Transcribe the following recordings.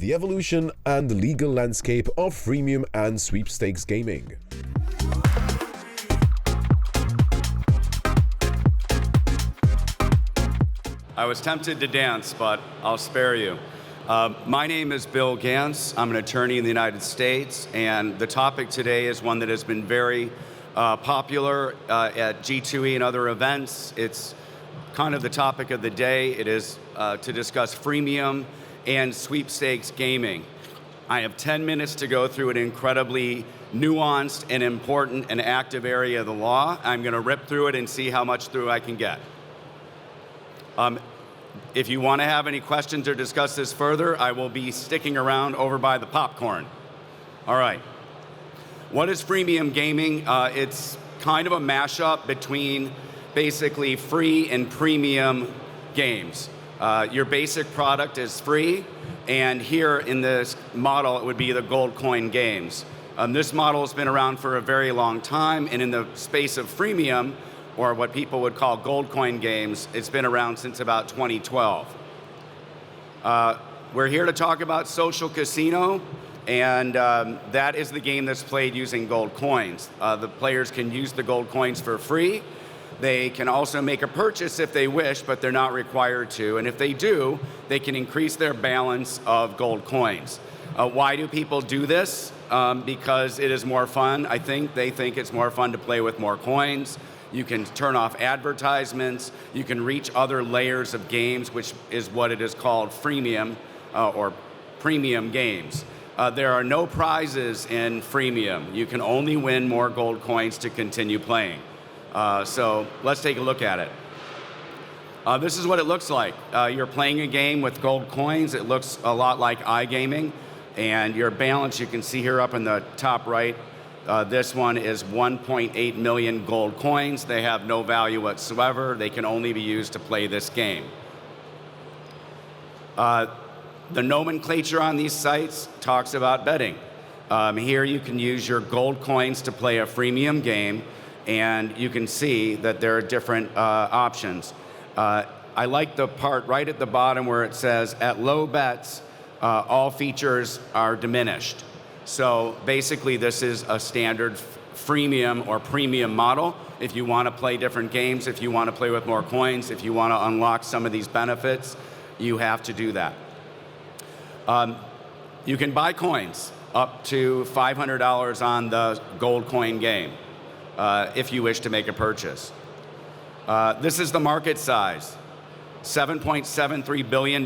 the evolution and the legal landscape of freemium and sweepstakes gaming. I was tempted to dance, but I'll spare you. My name is Bill Gantz. I'm an attorney in the United States, and the topic today is one that has been very popular at G2E and other events. It's kind of the topic of the day. It is to discuss freemium and sweepstakes gaming. I have 10 minutes to go through an incredibly nuanced and important and active area of the law. I'm going to rip through it and see how much through I can get. If you want to have any questions or discuss this further, I will be sticking around over by the popcorn. All right. What is freemium gaming? It's kind of a mashup between basically free and premium games. Your basic product is free, and here in this model, it would be the gold coin games. This model has been around for a very long time, and in the space of freemium, or what people would call gold coin games, it's been around since about 2012. We're here to talk about social casino, and that is the game that's played using gold coins. The players can use the gold coins for free. They can also make a purchase if they wish, but they're not required to. And if they do, they can increase their balance of gold coins. Why do people do this? Because it is more fun. I think they think it's more fun to play with more coins. You can turn off advertisements. You can reach other layers of games, which is what it is called freemium or premium games. There are no prizes in freemium. You can only win more gold coins to continue playing. So let's take a look at it. This is what it looks like. You're playing a game with gold coins. It looks a lot like iGaming. And your balance, you can see here up in the top right, this one is 1.8 million gold coins. They have no value whatsoever. They can only be used to play this game. The nomenclature on these sites talks about betting. Here you can use your gold coins to play a freemium game, and you can see that there are different options. I like the part right at the bottom where it says, at low bets, all features are diminished. So basically, this is a standard freemium or premium model. If you want to play different games, if you want to play with more coins, if you want to unlock some of these benefits, you have to do that. You can buy coins up to $500 on the gold coin game if you wish to make a purchase. This is the market size, $7.73 billion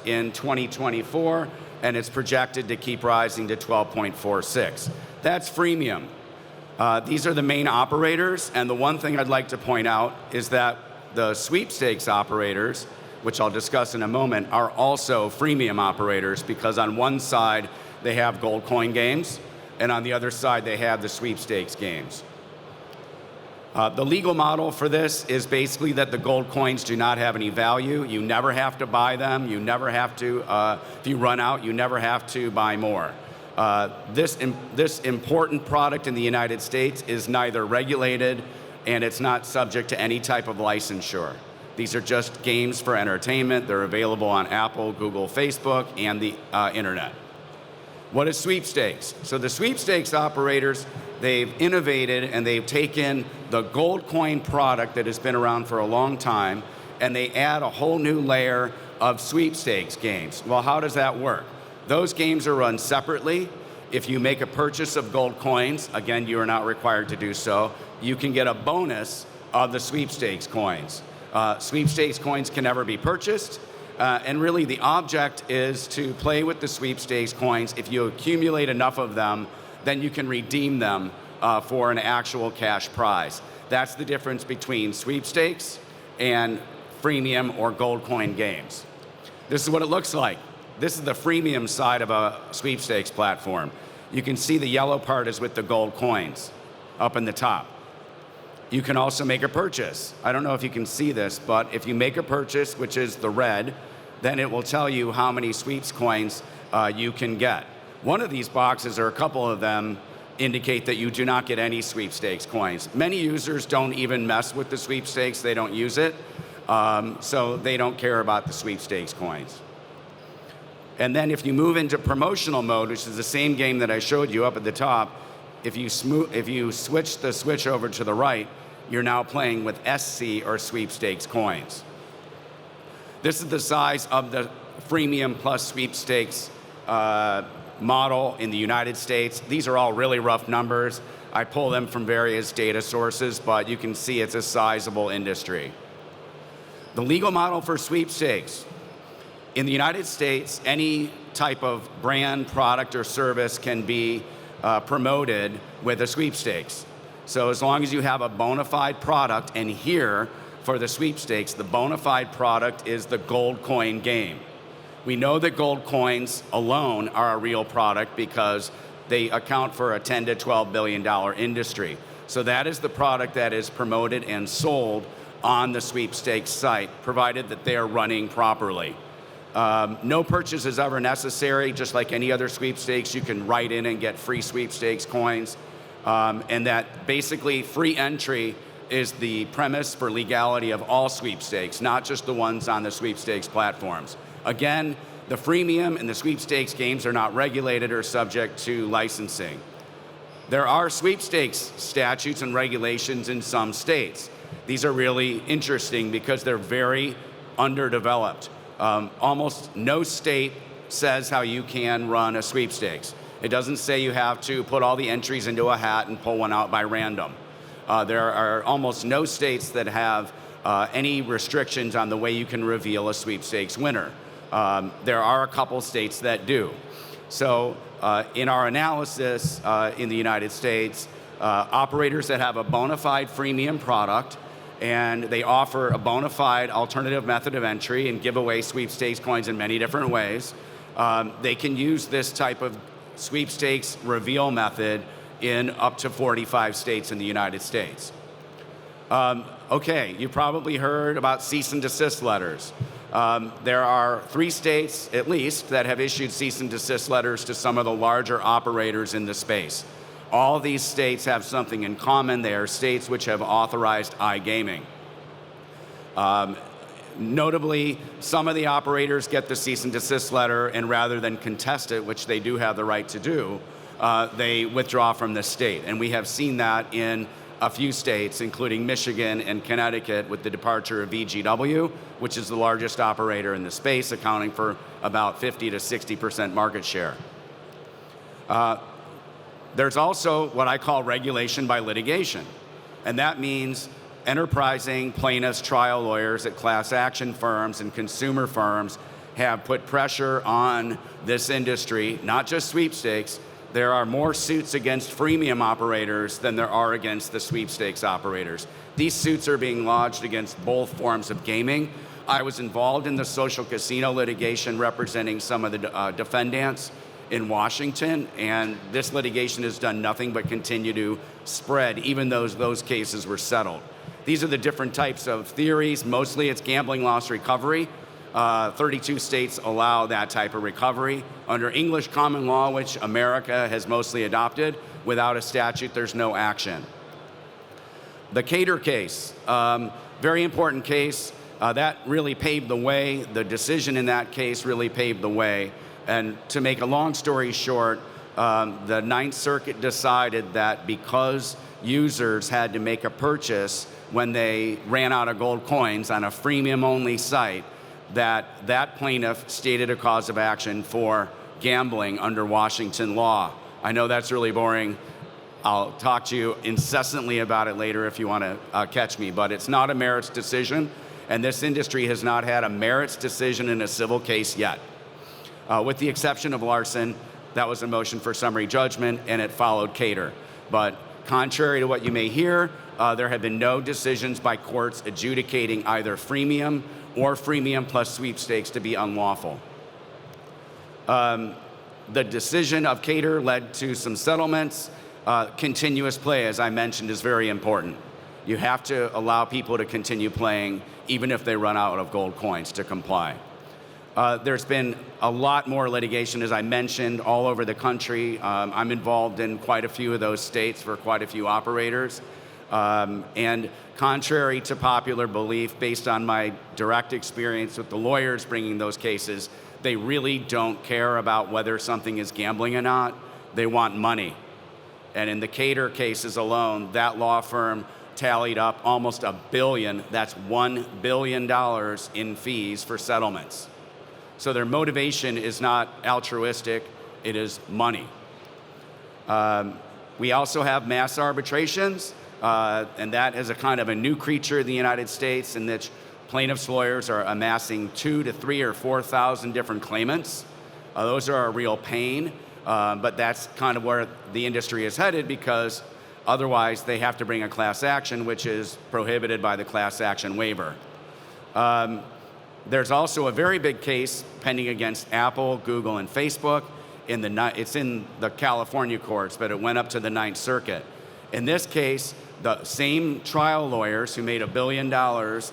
in 2024. And it's projected to keep rising to 12.46. That's freemium. These are the main operators, and the one thing I'd like to point out is that the sweepstakes operators, which I'll discuss in a moment, are also freemium operators because on one side they have gold coin games, and on the other side they have the sweepstakes games. The legal model for this is basically that the gold coins do not have any value. You never have to buy them. You never have to, if you run out, you never have to buy more. This important product in the United States is neither regulated and it's not subject to any type of licensure. These are just games for entertainment. They're available on Apple, Google, Facebook, and the internet. What is sweepstakes? So the sweepstakes operators, they've innovated and they've taken the gold coin product that has been around for a long time and they add a whole new layer of sweepstakes games. Well, how does that work? Those games are run separately. If you make a purchase of gold coins, again, you are not required to do so, you can get a bonus of the sweepstakes coins. Sweepstakes coins can never be purchased. And really the object is to play with the sweepstakes coins. If you accumulate enough of them, then you can redeem them for an actual cash prize. That's the difference between sweepstakes and freemium or gold coin games. This is what it looks like. This is the freemium side of a sweepstakes platform. You can see the yellow part is with the gold coins up in the top. You can also make a purchase. I don't know if you can see this, but if you make a purchase, which is the red, then it will tell you how many sweeps coins you can get. One of these boxes, or a couple of them, indicate that you do not get any sweepstakes coins. Many users don't even mess with the sweepstakes. They don't use it, so they don't care about the sweepstakes coins. And then if you move into promotional mode, which is the same game that I showed you up at the top, if you switch the switch over to the right, you're now playing with SC or sweepstakes coins. This is the size of the freemium plus sweepstakes model in the United States. These are all really rough numbers. I pull them from various data sources, but you can see it's a sizable industry. The legal model for sweepstakes. In the United States, any type of brand, product, or service can be promoted with a sweepstakes. So as long as you have a bona fide product, and here, for the sweepstakes, the bona fide product is the gold coin game. We know that gold coins alone are a real product because they account for a $10 to $12 billion industry. So that is the product that is promoted and sold on the sweepstakes site, provided that they are running properly. No purchase is ever necessary. Just like any other sweepstakes, you can write in and get free sweepstakes coins. And that basically free entry is the premise for legality of all sweepstakes, not just the ones on the sweepstakes platforms. Again, the freemium and the sweepstakes games are not regulated or subject to licensing. There are sweepstakes statutes and regulations in some states. These are really interesting because they're very underdeveloped. Almost no state says how you can run a sweepstakes. It doesn't say you have to put all the entries into a hat and pull one out by random. There are almost no states that have any restrictions on the way you can reveal a sweepstakes winner. There are a couple states that do. So in our analysis in the United States, operators that have a bona fide freemium product and they offer a bona fide alternative method of entry and give away sweepstakes coins in many different ways, they can use this type of sweepstakes reveal method in up to 45 states in the United States. Okay, you probably heard about cease and desist letters. There are 3 states, at least, that have issued cease and desist letters to some of the larger operators in the space. All these states have something in common. They are states which have authorized iGaming. Notably, some of the operators get the cease and desist letter, and rather than contest it, which they do have the right to do, they withdraw from the state. And we have seen that in a few states, including Michigan and Connecticut, with the departure of VGW, which is the largest operator in the space, accounting for about 50 to 60% market share. There's also what I call regulation by litigation, and that means enterprising plaintiffs, trial lawyers at class action firms and consumer firms have put pressure on this industry, not just sweepstakes. There are more suits against freemium operators than there are against the sweepstakes operators. These suits are being lodged against both forms of gaming. I was involved in the social casino litigation representing some of the defendants in Washington, and this litigation has done nothing but continue to spread, even though those cases were settled. These are the different types of theories. Mostly it's gambling loss recovery. 32 states allow that type of recovery. Under English common law, which America has mostly adopted, without a statute, there's no action. The Cater case, very important case. That really paved the way. The decision in that case really paved the way. And to make a long story short, the Ninth Circuit decided that because users had to make a purchase when they ran out of gold coins on a freemium-only site, that plaintiff stated a cause of action for gambling under Washington law. I know that's really boring. I'll talk to you incessantly about it later if you want to catch me, but it's not a merits decision, and this industry has not had a merits decision in a civil case yet. With the exception of Larson, that was a motion for summary judgment, and it followed Cater. But contrary to what you may hear, there have been no decisions by courts adjudicating either freemium or freemium plus sweepstakes to be unlawful. The decision of Cater led to some settlements. Continuous play, as I mentioned, is very important. You have to allow people to continue playing even if they run out of gold coins to comply. There's been a lot more litigation, as I mentioned, all over the country. I'm involved in quite a few of those states for quite a few operators. And contrary to popular belief, based on my direct experience with the lawyers bringing those cases, They really don't care about whether something is gambling or not. They want money. And in the Cater cases alone, that law firm tallied up almost $1 billion. That's $1 billion in fees for settlements. So their motivation is not altruistic, it is money. We also have mass arbitrations, and that is a kind of a new creature in the United States in which plaintiffs' lawyers are amassing 2,000 to 3,000 or 4,000 different claimants. Those are a real pain, but that's kind of where the industry is headed, because otherwise they have to bring a class action, which is prohibited by the class action waiver. There's also a very big case pending against Apple, Google, and Facebook. It's in the California courts, but it went up to the Ninth Circuit. In this case, the same trial lawyers who made $1 billion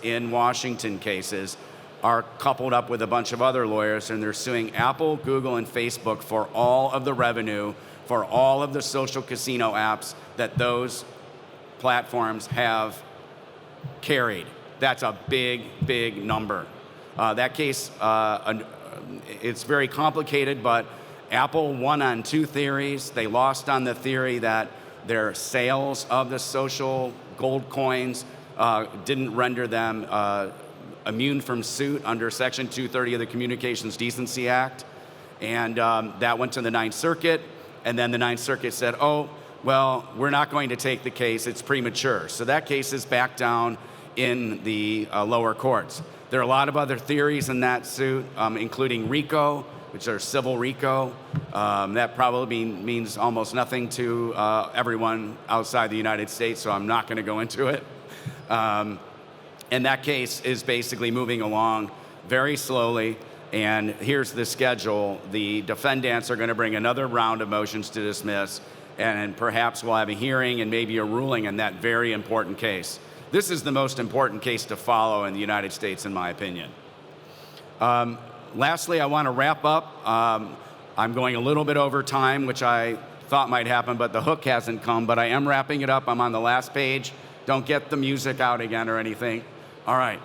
in Washington cases are coupled up with a bunch of other lawyers, and they're suing Apple, Google, and Facebook for all of the revenue for all of the social casino apps that those platforms have carried. That's a big, big number. That case, it's very complicated, but Apple won on 2 theories. They lost on the theory that their sales of the social gold coins didn't render them immune from suit under Section 230 of the Communications Decency Act. And that went to the Ninth Circuit. And then the Ninth Circuit said, oh, well, we're not going to take the case. It's premature. So that case is back down in the lower courts. There are a lot of other theories in that suit, including RICO, which are civil RICO. That probably means almost nothing to everyone outside the United States, so I'm not going to go into it. And that case is basically moving along very slowly. And here's the schedule. The defendants are going to bring another round of motions to dismiss, and perhaps we'll have a hearing and maybe a ruling in that very important case. This is the most important case to follow in the United States, in my opinion. Lastly, I want to wrap up. I'm going a little bit over time, which I thought might happen, but the hook hasn't come. But I am wrapping it up. I'm on the last page. Don't get the music out again or anything. All right.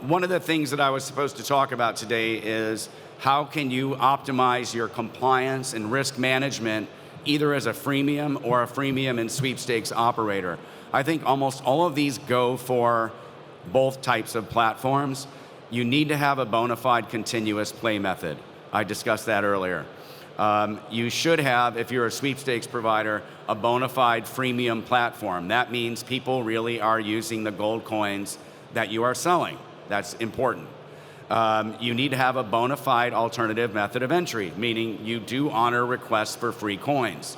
One of the things that I was supposed to talk about today is how can you optimize your compliance and risk management either as a freemium or a freemium and sweepstakes operator. I think almost all of these go for both types of platforms. You need to have a bona fide continuous play method. I discussed that earlier. You should have, if you're a sweepstakes provider, a bona fide freemium platform. That means people really are using the gold coins that you are selling. That's important. You need to have a bona fide alternative method of entry, meaning you do honor requests for free coins.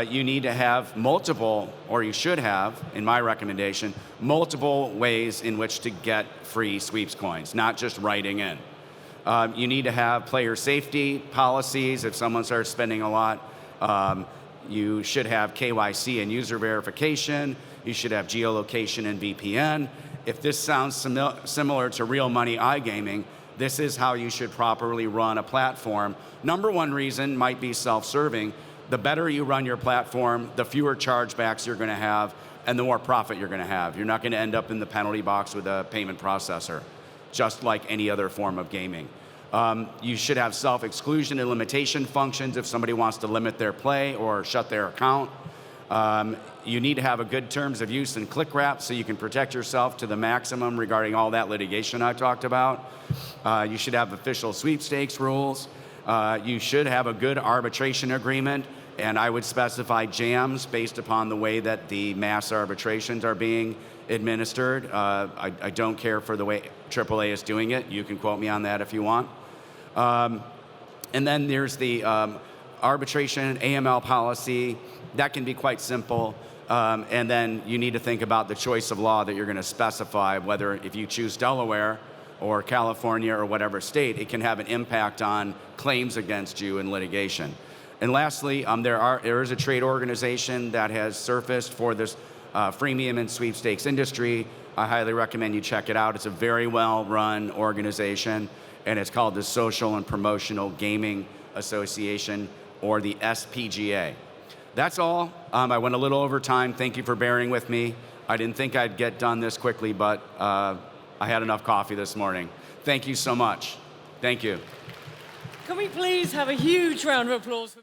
You need to have multiple, or you should have, in my recommendation, multiple ways in which to get free sweeps coins, not just writing in. You need to have player safety policies if someone starts spending a lot. You should have KYC and user verification. You should have geolocation and VPN. If this sounds similar to real money iGaming, this is how you should properly run a platform. Number one reason might be self-serving. The better you run your platform, the fewer chargebacks you're going to have, and the more profit you're going to have. You're not going to end up in the penalty box with a payment processor, just like any other form of gaming. You should have self-exclusion and limitation functions if somebody wants to limit their play or shut their account. You need to have a good terms of use and click wrap so you can protect yourself to the maximum regarding all that litigation I talked about. You should have official sweepstakes rules. You should have a good arbitration agreement, and I would specify jams based upon the way that the mass arbitrations are being administered. I don't care for the way AAA is doing it. You can quote me on that if you want. And then there's the arbitration AML policy. That can be quite simple. And then you need to think about the choice of law that you're going to specify, whether if you choose Delaware or California or whatever state, it can have an impact on claims against you in litigation. And lastly, there is a trade organization that has surfaced for this freemium and sweepstakes industry. I highly recommend you check it out. It's a very well-run organization, and it's called the Social and Promotional Gaming Association, or the SPGA. That's all. I went a little over time. Thank you for bearing with me. I didn't think I'd get done this quickly, but I had enough coffee this morning. Thank you so much. Thank you. Can we please have a huge round of applause for